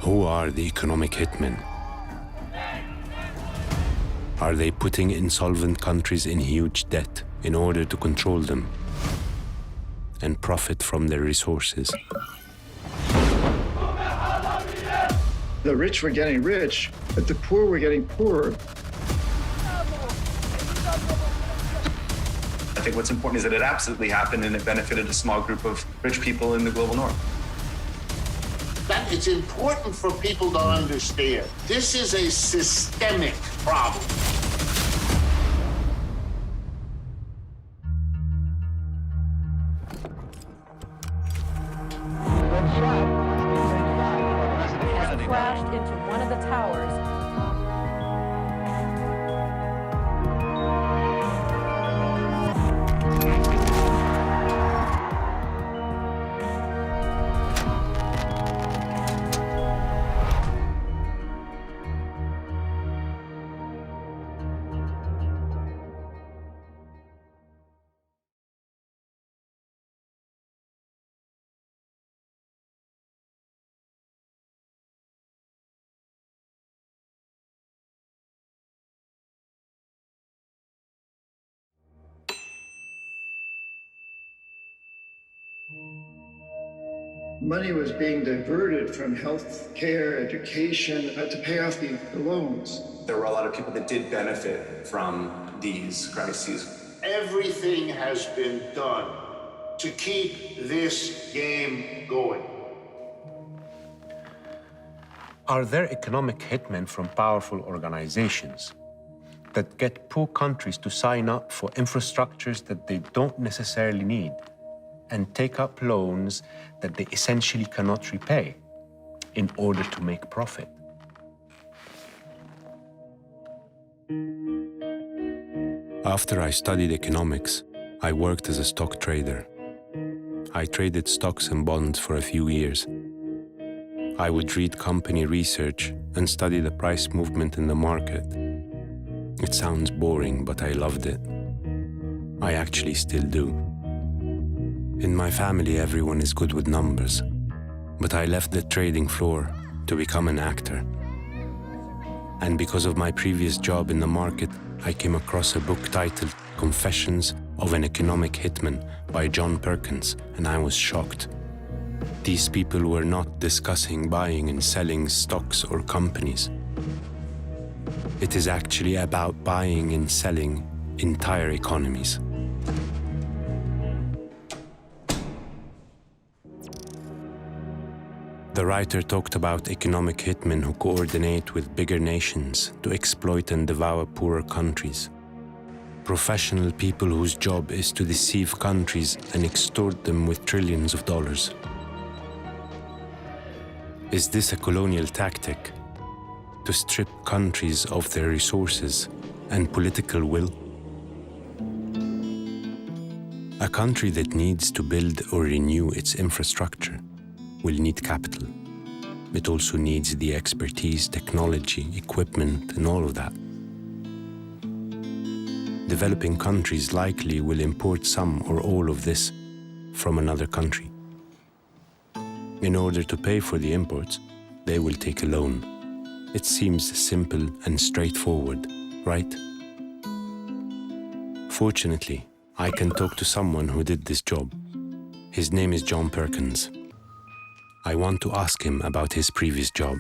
Who are the economic hitmen? Are they putting insolvent countries in huge debt in order to control them and profit from their resources? The rich were getting rich, but the poor were getting poorer. I think what's important is that it absolutely happened and it benefited a small group of rich people in the global north. That it's important for people to understand. This is a systemic problem. Has crashed into one of the towers. Money was being diverted from health care, education, to pay off the loans. There were a lot of people that did benefit from these crises. Everything has been done to keep this game going. Are there economic hitmen from powerful organizations that get poor countries to sign up for infrastructures that they don't necessarily need and take up loans that they essentially cannot repay in order to make profit? After I studied economics, I worked as a stock trader. I traded stocks and bonds for a few years. I would read company research and study the price movement in the market. It sounds boring, but I loved it. I actually still do. In my family, everyone is good with numbers, but I left the trading floor to become an actor. And because of my previous job in the market, I came across a book titled Confessions of an Economic Hitman by John Perkins, and I was shocked. These people were not discussing buying and selling stocks or companies. It is actually about buying and selling entire economies. The writer talked about economic hitmen who coordinate with bigger nations to exploit and devour poorer countries. Professional people whose job is to deceive countries and extort them with trillions of dollars. Is this a colonial tactic to strip countries of their resources and political will? A country that needs to build or renew its infrastructure will need capital. It also needs the expertise, technology, equipment, and all of that. Developing countries likely will import some or all of this from another country. In order to pay for the imports, they will take a loan. It seems simple and straightforward, right? Fortunately, I can talk to someone who did this job. His name is John Perkins. I want to ask him about his previous job.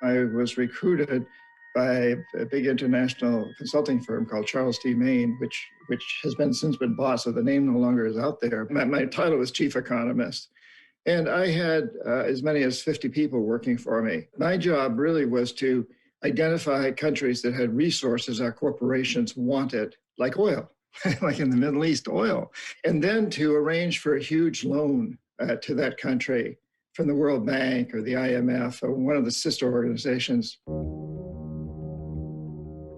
I was recruited by a big international consulting firm called Charles T. Main, which has since been bought, so the name no longer is out there. My title was chief economist. And I had as many as 50 people working for me. My job really was to identify countries that had resources our corporations wanted, like oil, like in the Middle East, oil, and then to arrange for a huge loan to that country from the World Bank or the IMF or one of the sister organizations.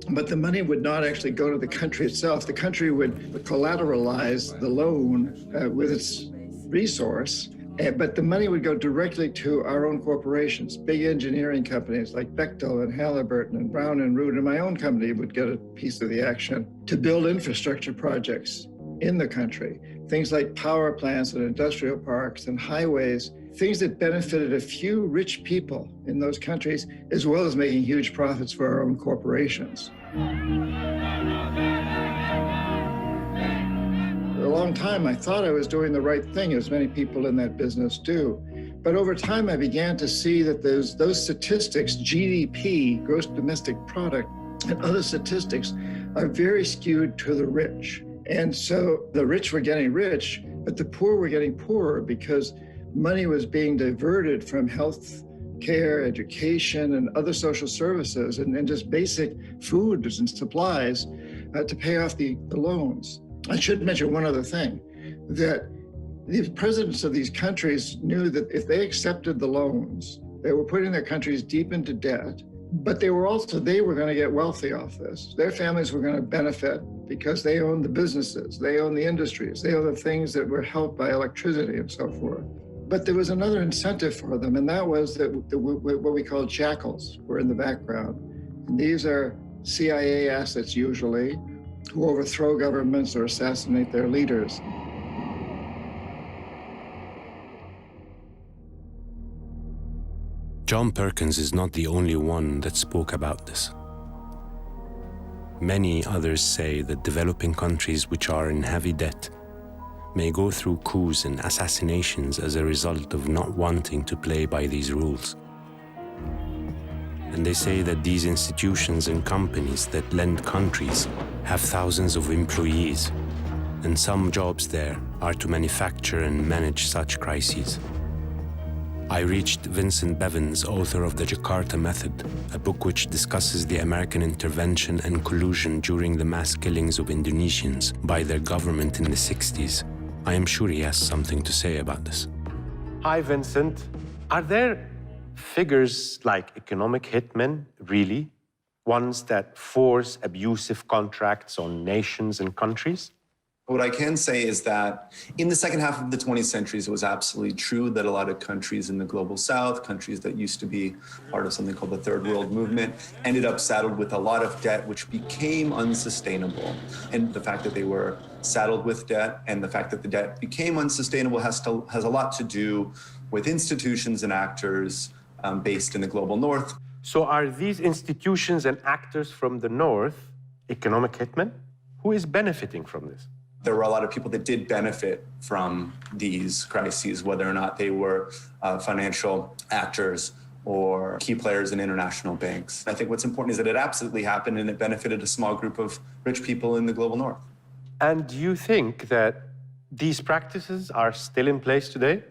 But the money would not actually go to the country itself. The country would collateralize the loan with its resource, but the money would go directly to our own corporations, big engineering companies like Bechtel and Halliburton and Brown and Root, and my own company would get a piece of the action to build infrastructure projects in the country things like power plants and industrial parks and highways, things that benefited a few rich people in those countries, as well as making huge profits for our own corporations. For a long time, I thought I was doing the right thing, as many people in that business do. But over time, I began to see that those statistics, GDP, gross domestic product, and other statistics are very skewed to the rich. And so the rich were getting rich, but the poor were getting poorer because money was being diverted from health care, education, and other social services, and just basic foods and supplies to pay off the loans. I should mention one other thing, that the presidents of these countries knew that if they accepted the loans, they were putting their countries deep into debt, but they were going to get wealthy off this. Their families were going to benefit because they owned the businesses, they owned the industries, they owned the things that were helped by electricity and so forth. But there was another incentive for them, and that was that what we call jackals were in the background. And these are CIA assets usually, who overthrow governments or assassinate their leaders. John Perkins is not the only one that spoke about this. Many others say that developing countries which are in heavy debt may go through coups and assassinations as a result of not wanting to play by these rules. And they say that these institutions and companies that lend countries have thousands of employees, and some jobs there are to manufacture and manage such crises. I reached Vincent Bevins, author of The Jakarta Method, a book which discusses the American intervention and collusion during the mass killings of Indonesians by their government in the 60s. I am sure he has something to say about this. Hi, Vincent. Are there figures like economic hitmen, really? Ones that force abusive contracts on nations and countries? What I can say is that in the second half of the 20th century, it was absolutely true that a lot of countries in the global south, countries that used to be part of something called the Third World Movement, ended up saddled with a lot of debt, which became unsustainable. And the fact that they were saddled with debt and the fact that the debt became unsustainable has a lot to do with institutions and actors based in the global north. So are these institutions and actors from the north economic hitmen? Who is benefiting from this? There were a lot of people that did benefit from these crises, whether or not they were financial actors or key players in international banks. I think what's important is that it absolutely happened and it benefited a small group of rich people in the global north. And do you think that these practices are still in place today?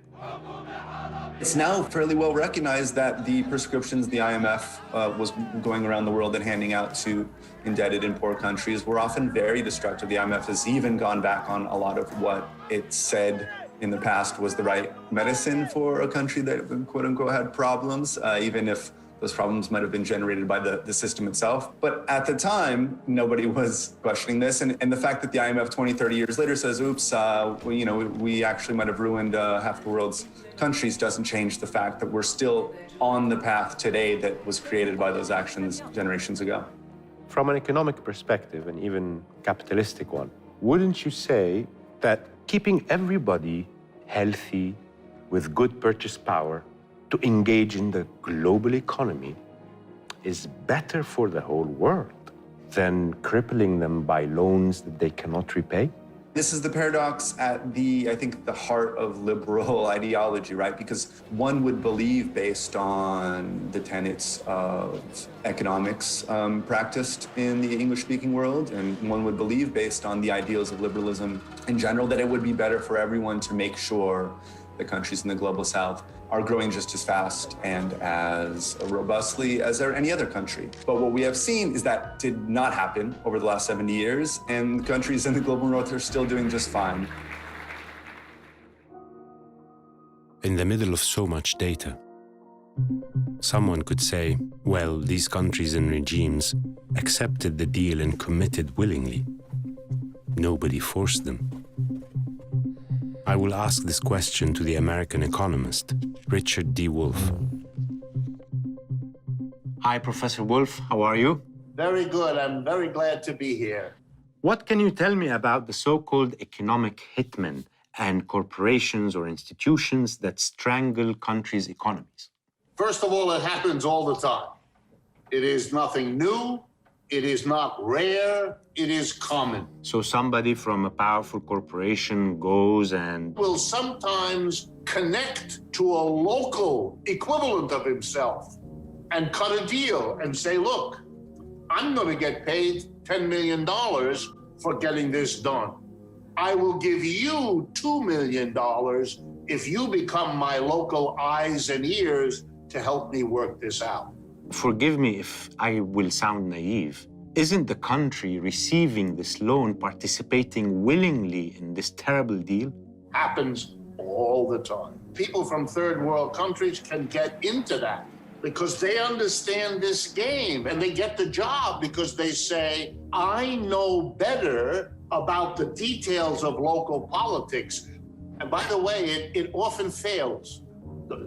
It's now fairly well recognized that the prescriptions the IMF was going around the world and handing out to indebted and poor countries were often very destructive. The IMF has even gone back on a lot of what it said in the past was the right medicine for a country that, quote unquote, had problems, even if those problems might have been generated by the system itself. But at the time, nobody was questioning this. And the fact that the IMF 20, 30 years later says, oops, we actually might have ruined half the world's countries doesn't change the fact that we're still on the path today that was created by those actions generations ago. From an economic perspective, and even capitalistic one, wouldn't you say that keeping everybody healthy with good purchase power to engage in the global economy is better for the whole world than crippling them by loans that they cannot repay? This is the paradox at the heart of liberal ideology, right? Because one would believe, based on the tenets of economics practiced in the English-speaking world, and one would believe, based on the ideals of liberalism in general, that it would be better for everyone to make sure the countries in the global south are growing just as fast and as robustly as any other country. But what we have seen is that did not happen over the last 70 years, and countries in the global north are still doing just fine. In the middle of so much data, someone could say, well, these countries and regimes accepted the deal and committed willingly. Nobody forced them. I will ask this question to the American economist, Richard D. Wolff. Hi, Professor Wolff. How are you? Very good. I'm very glad to be here. What can you tell me about the so-called economic hitmen and corporations or institutions that strangle countries' economies? First of all, it happens all the time. It is nothing new. It is not rare. It is common. So somebody from a powerful corporation goes and Will sometimes connect to a local equivalent of himself and cut a deal and say, look, I'm going to get paid $10 million for getting this done. I will give you $2 million if you become my local eyes and ears to help me work this out. forgive me if I will sound naive, isn't the country receiving this loan participating willingly in this terrible deal? Happens all the time. People from third world countries can get into that because they understand this game and they get the job because they say, I know better about the details of local politics. And by the way, it often fails.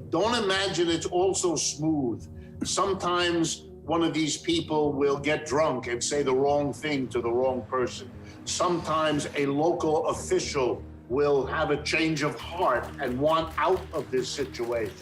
Don't imagine it's all so smooth. Sometimes one of these people will get drunk and say the wrong thing to the wrong person. Sometimes a local official will have a change of heart and want out of this situation.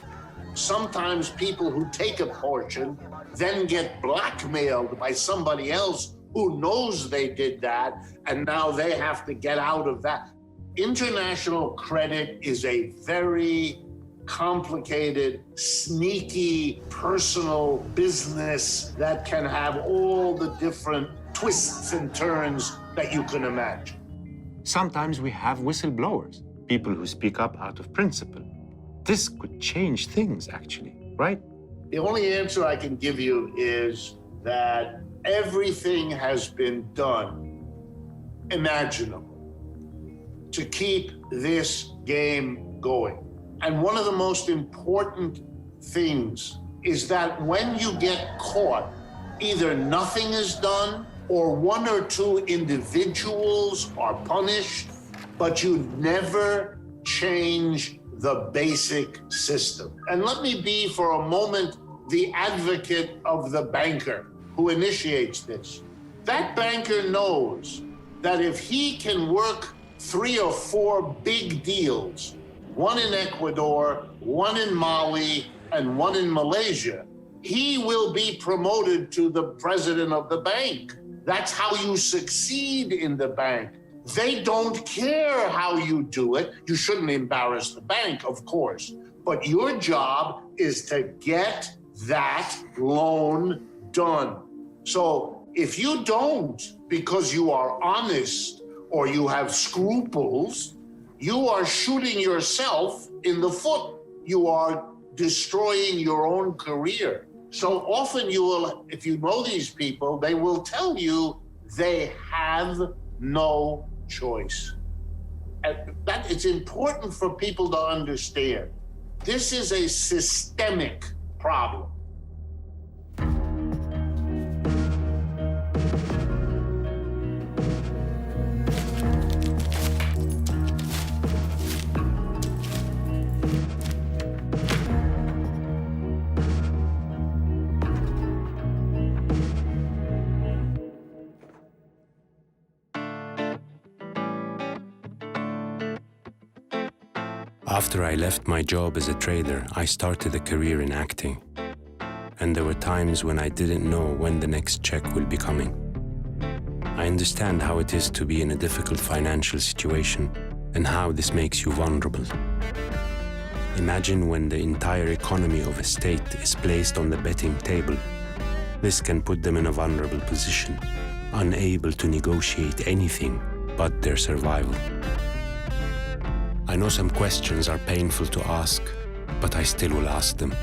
Sometimes people who take a portion then get blackmailed by somebody else who knows they did that, and now they have to get out of that. International credit is a very complicated, sneaky, personal business that can have all the different twists and turns that you can imagine. Sometimes we have whistleblowers, people who speak up out of principle. This could change things, actually, right? The only answer I can give you is that everything has been done imaginable to keep this game going. And one of the most important things is that when you get caught, either nothing is done or one or two individuals are punished, but you never change the basic system. And let me be for a moment the advocate of the banker who initiates this. That banker knows that if he can work 3 or 4 big deals, one in Ecuador, one in Mali, and one in Malaysia, he will be promoted to the president of the bank. That's how you succeed in the bank. They don't care how you do it. You shouldn't embarrass the bank, of course, but your job is to get that loan done. So if you don't, because you are honest or you have scruples, you are shooting yourself in the foot. You are destroying your own career. So often you will, if you know these people, they will tell you they have no choice. And that it's important for people to understand. This is a systemic problem. After I left my job as a trader, I started a career in acting. And there were times when I didn't know when the next check will be coming. I understand how it is to be in a difficult financial situation and how this makes you vulnerable. Imagine when the entire economy of a state is placed on the betting table. This can put them in a vulnerable position, unable to negotiate anything but their survival. I know some questions are painful to ask, but I still will ask them.